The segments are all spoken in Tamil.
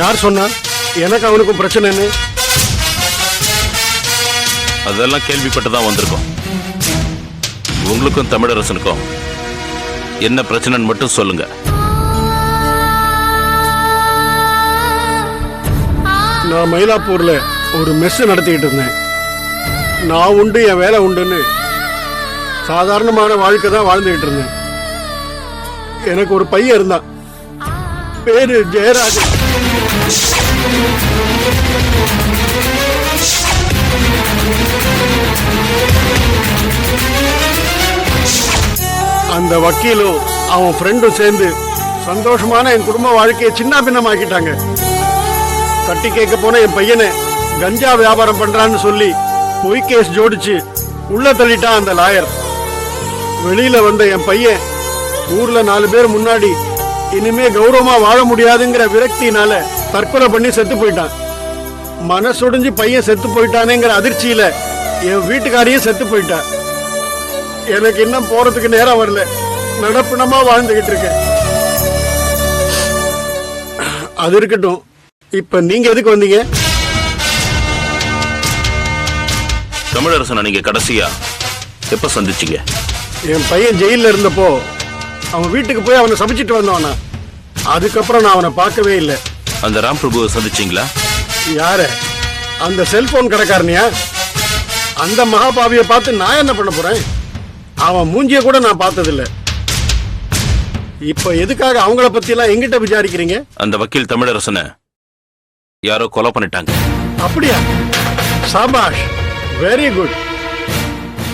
யார் சொன்னா எனக்கு அவனுக்கும் பிரச்சனைன்னு? அதெல்லாம் கேள்விப்பட்டுதான் வந்திருக்கோம். உங்களுக்கும் தமிழரசனுக்கும் என்ன பிரச்சனைன்னு மட்டும் சொல்லுங்க. நான் மயிலாப்பூர்ல ஒரு மெஸ் நடத்திக்கிட்டு இருந்தேன். நான் உண்டு என் வேலை உண்டுன்னு சாதாரணமான வாழ்க்கை தான் வாழ்ந்துகிட்டு இருந்தேன். எனக்கு ஒரு பையன் இருந்தான், பேரு ஜெயராஜ். அந்த வக்கீலும் அவன் ஃப்ரெண்டும் சேர்ந்து சந்தோஷமான என் குடும்ப வாழ்க்கையை சின்ன பின்னமாக்கிட்டாங்க. தட்டி கேட்க போன என் பையனை கஞ்சா வியாபாரம் பண்றான்னு சொல்லி பொய் கேஸ் ஜோடிச்சு உள்ள தள்ளிட்டான் அந்த லாயர். வெளியில வந்த என் பையன் ஊர்ல 4 பேர் முன்னாடி இனிமே கௌரவமா வாழ முடியாதுங்கிற விரக்தினால தற்கொலை பண்ணி செத்து போயிட்டான். மனசுடைஞ்சு பையன் செத்து போயிட்டானேங்கிற அதிர்ச்சியில என் வீட்டுக்காரியும் செத்து போயிட்டா. எனக்கு இன்னும் போறதுக்கு நேரம் வரல. நடப்பினமா வாழ்ந்துகிட்டு இருக்கேன். அது இருக்கட்டும், இப்ப நீங்க எதுக்கு வந்தீங்க? தமிழரசனை நீங்க கடைசியா எப்ப சந்திச்சீங்க? என் பையன் ஜெயில இருந்தப்போ அவன் வீட்டுக்கு போய் அவனை சமைச்சிட்டு வந்தவனா. அதுக்கப்புறம் நான் அவனை பார்க்கவே இல்லை. அந்த ராம் பிரபுவை சந்திச்சீங்களா? யார? அந்த செல்போன் கடைக்காரனியா? அந்த மகாபாவியை பார்த்து நான் என்ன பண்ண போறேன்? அவன் மூஞ்சிய கூட நான் பார்த்ததில்லை. இப்ப எதுக்காக அவங்கள பத்தி எல்லாம் எங்கிட்ட விசாரிக்கிறீங்க? அந்த வக்கீல் தமிழரசனை யாரோ கொலை பண்ணிட்டாங்க. அப்படியா? Shahbaz, very good.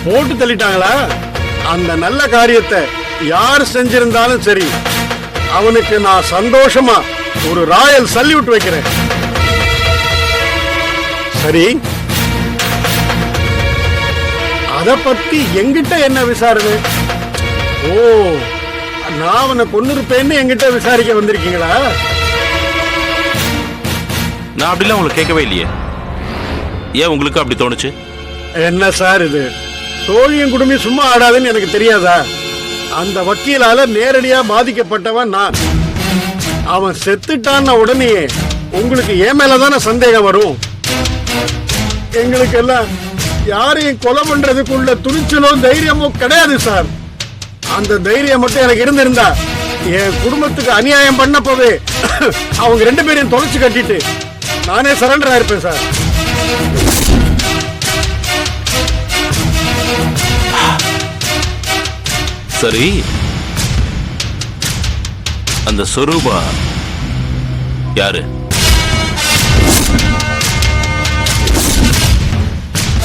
போட்டு தள்ளிட்டாங்களா? அந்த நல்ல காரியத்தை யார் செஞ்சிருந்தாலும் சரி, அவனுக்கு நான் சந்தோஷமா ஒரு ராயல் சல்யூட் வைக்கிறேன். சரி, அத பத்தி எங்கிட்ட என்ன விசாரணை? ஓ, நான் அவனை கொன்னிருப்பேன்னு எங்கிட்ட விசாரிக்க வந்திருக்கீங்களா? நான் அப்படிலாம் உங்களுக்கு கேட்கவே இல்லையே. ஏன் உங்களுக்கு அப்படி தோணுச்சு? என்ன சார் இது? தோழியும் குடும்பி சும்மா ஆடாதுன்னு எனக்கு தெரியாதா? அந்த வக்கீலால நேரடியா பாதிக்கப்பட்டவன் நான். அவன் செத்துட்டான உடனே உங்களுக்கு ஏன் மேலதான சந்தேகம் வரும்? எங்களுக்கு எல்லாம் யாரையும் கொலை பண்றதுக்குள்ள துணிச்சலோ தைரியமோ கிடையாது சார். அந்த தைரியம் மட்டும் எனக்கு இருந்திருந்தா என் குடும்பத்துக்கு அநியாயம் பண்ணப்பவே அவங்க 2 பேரையும் தொலைச்சு கட்டிட்டு நானே சரண்டர் ஆயிருப்பேன் சார். சரி, அந்த சொரூபா யாரு?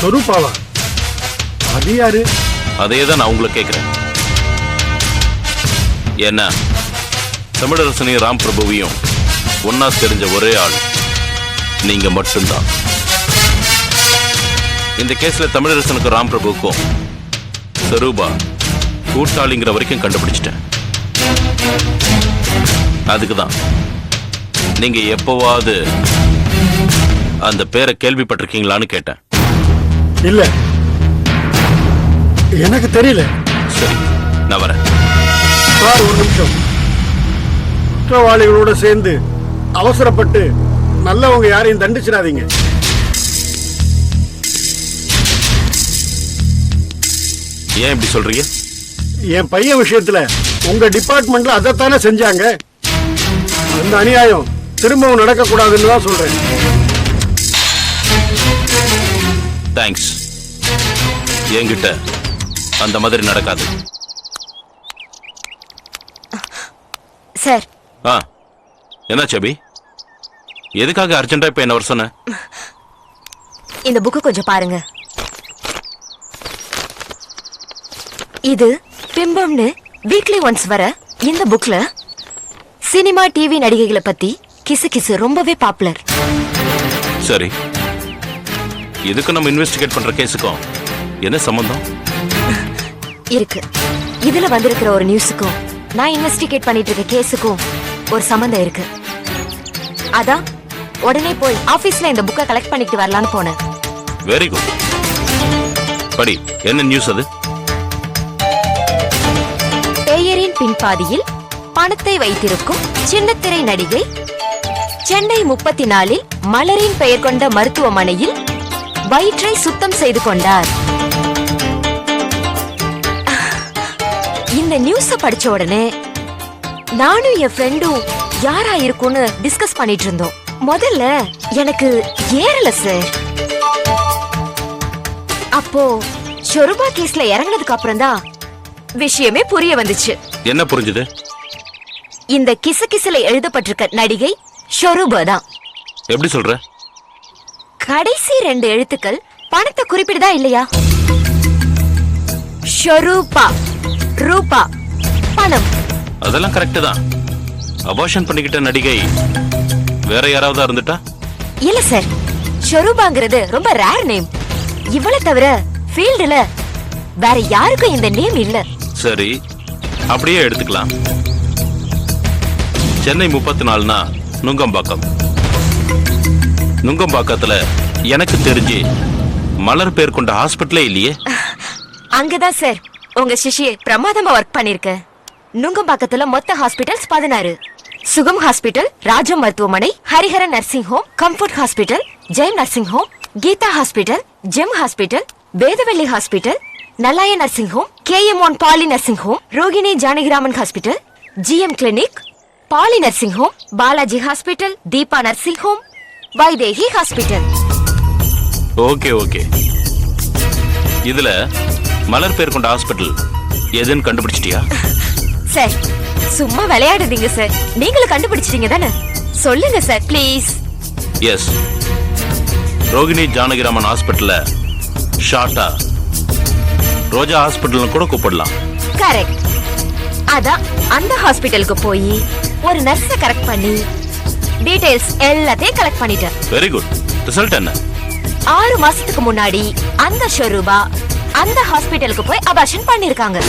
சொரூபாவா? அது யாரு? அதையேதான் நான் உங்களை கேட்கிறேன். ஏன்னா தமிழரசனையும் ராம் பிரபுவையும் ஒன்னா தெரிஞ்ச ஒரே ஆள் நீங்க மட்டும்தான். இந்த கேஸ்ல தமிழரசனுக்கும் ராம் பிரபுவுக்கும் சொரூபா கூட்டாளிங்கிற வரைக்கும் கண்டுபிடிச்சிட்டேன். அதுக்குதான் நீங்க எப்பவாவது அந்த பேரை கேள்விப்பட்டிருக்கீங்களான்னு கேட்டேன். இல்ல, எனக்கு தெரியல. சரி, நான் வரேன். சார், ஒரு நிமிஷம். குற்றவாளிகளோட சேர்ந்து அவசரப்பட்டு நல்லவங்க யாரையும் தண்டிச்சிடாதீங்க. ஏன் இப்படி சொல்றீங்க? என் பையன் விஷயத்துல உங்க டிபார்ட்மெண்ட்ல அதைத்தானே செஞ்சாங்க. அந்த அநியாயம் திரும்பவும் நடக்க கூடாதுன்னு தான் சொல்றேன். தேங்க்ஸ். என்கிட்ட அந்த மாதிரி நடக்காது. சார். என்ன சபி, எதுக்காக அர்ஜென்டா இப்ப என்ன வர சொன்ன? இந்த புக்கு கொஞ்சம் பாருங்க. இது பிம்பம்னு வீக்லி ஒன்ஸ் வர இந்த புக்ல சினிமா டிவி நடிகைகளை பத்தி கிசு கிசு ரொம்பவே பாப்புலர். சரி, இதுக்கு நம்ம இன்வெஸ்டிகேட் பண்ற கேஸுக்கும் என்ன சம்பந்தம் இருக்கு? இதுல வந்திருக்கிற ஒரு நியூஸுக்கும் நான் இன்வெஸ்டிகேட் பண்ணிட்டு இருக்க கேஸுக்கும் ஒரு சம்பந்தம் இருக்கு. அதான் உடனே போய் ஆபீஸ்ல இந்த புக்கை கலெக்ட் பண்ணிட்டு வரலான்னு போனேன். Very good. படி, என்ன நியூஸ் அது? பெயரின் பின்பாதியில் பணத்தை வைத்திருக்கும் சின்னத்திரை நடிகை சென்னை 34 மலரின் பெயர் கொண்ட மருத்துவமனையில் வயிற்றை சுத்தம் செய்து கொண்டார். இந்த நியூஸ படிச்ச உடனே நானும் என் ஃப்ரெண்டும் யாரா இருக்கும்னு டிஸ்கஸ் பண்ணிட்டு இருந்தோம். முதல்ல எனக்கு ஏறல சார். அப்போ ஷொருபா கேஸ்ல இறங்கினதுக்கு அப்புறம் தான் விஷயமே புரிய வந்துச்சு. என்ன புரிஞ்சுது? இந்த கிசுகிசுல எழுதப்பட்டிருக்க நடிகை ஷொருபா தான். எப்படி சொல்ற? கடைசி 2 எழுத்துக்கள் பணத்தை குறிப்பிடுதா இல்லையா? ஷொருபா, ரூபா, பணம். அதெல்லாம் கரெக்ட் தான். அபார்ஷன் பண்ணிக்கிட்ட நடிகை வேற யாராவது இருந்துட்டா? இல்ல சார், ஷொருபாங்கிறது ரொம்ப ரேர் நேம். இவள தவிர ஃபீல்டுல வேற யாருக்கும் இந்த நேம் இல்ல. சரி, அப்படியே எடுத்துக்கலாம். சென்னை 34னா நுங்கம்பாக்கம். நுங்கம்பாக்கத்துல எனக்கு தெரிஞ்சு மலர் பேர் கொண்ட ஹாஸ்பிட்டலே இல்லையே. அங்கதான் சார் உங்க சிஷியை பிரமாதமா ஒர்க் பண்ணிருக்க. நுங்கம்பாக்கத்துல மொத்த ஹாஸ்பிட்டல்ஸ் 16. சுகம் ஹாஸ்பிட்டல், ராஜம் மருத்துவமனை, Hariharan nursing home, comfort hospital, Jayam nursing home, Geetha hospital, gem hospital, Vedavalli hospital, நல்லாய nursing home, KM1 Pali nursing home, Rohini Janakiraman hospital, GM clinic, Pali nursing home, Balaji hospital, Deepa nursing home, Vaidehi hospital. Okay okay. இதுல மலர் பேர் கொண்ட ஹாஸ்பிட்டல் எதுன்னு கண்டுபிடிச்சிட்டியா? சார் சும்மா விளையாடுதீங்க சார். நீங்களும் கண்டுபிடிச்சிட்டீங்க தானே? சொல்லுங்க sir please. Yes, Rohini Janakiraman ஹாஸ்பிட்டல்ல ஷார்ட்டா ரோஜா ஹாஸ்பிட்டல்னு கூட கூப்பிடலாம். கரெக்ட். அதான் அந்த ஹாஸ்பிட்டலுக்கு போய் ஒரு நர்ஸை கரெக்ட் பண்ணி டீடைல்ஸ் எல்லாத்தையும் கலெக்ட் பண்ணிட்டேன். Very good. ரிசல்ட் என்ன? 6 மாசத்துக்கு முன்னாடி அந்த ஷொருபா அந்த ஹாஸ்பிட்டலுக்கு போய் அபார்ஷன் பண்ணிருக்காங்க.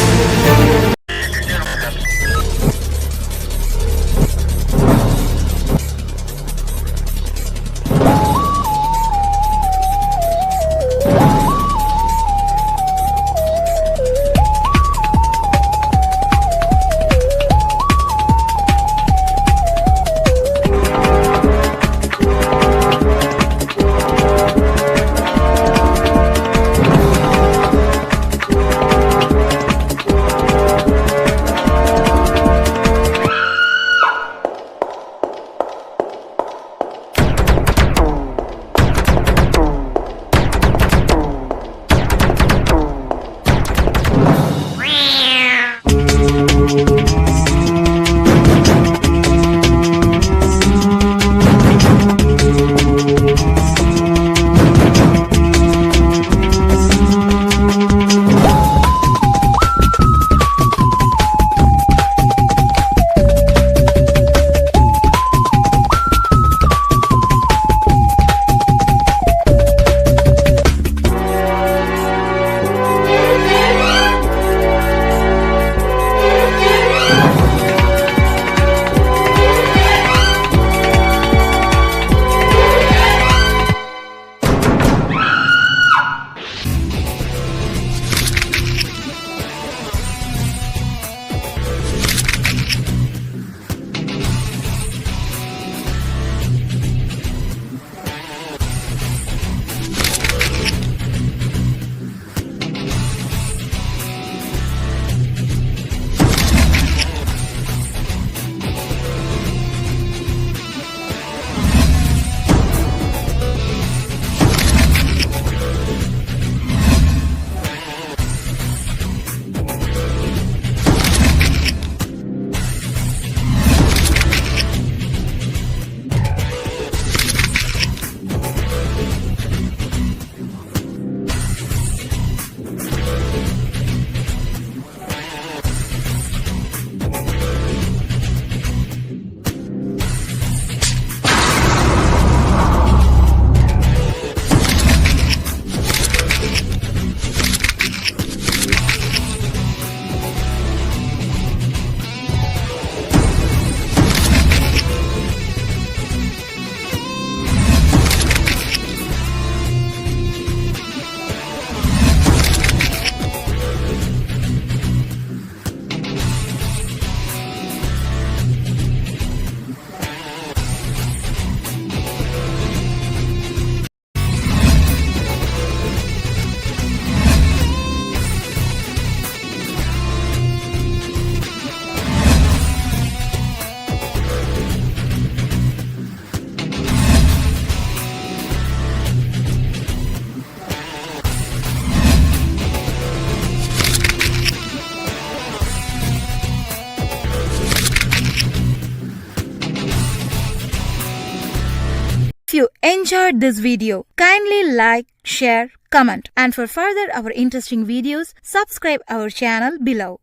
you enjoyed this video, kindly like, share, comment, and for further our interesting videos, subscribe our channel below.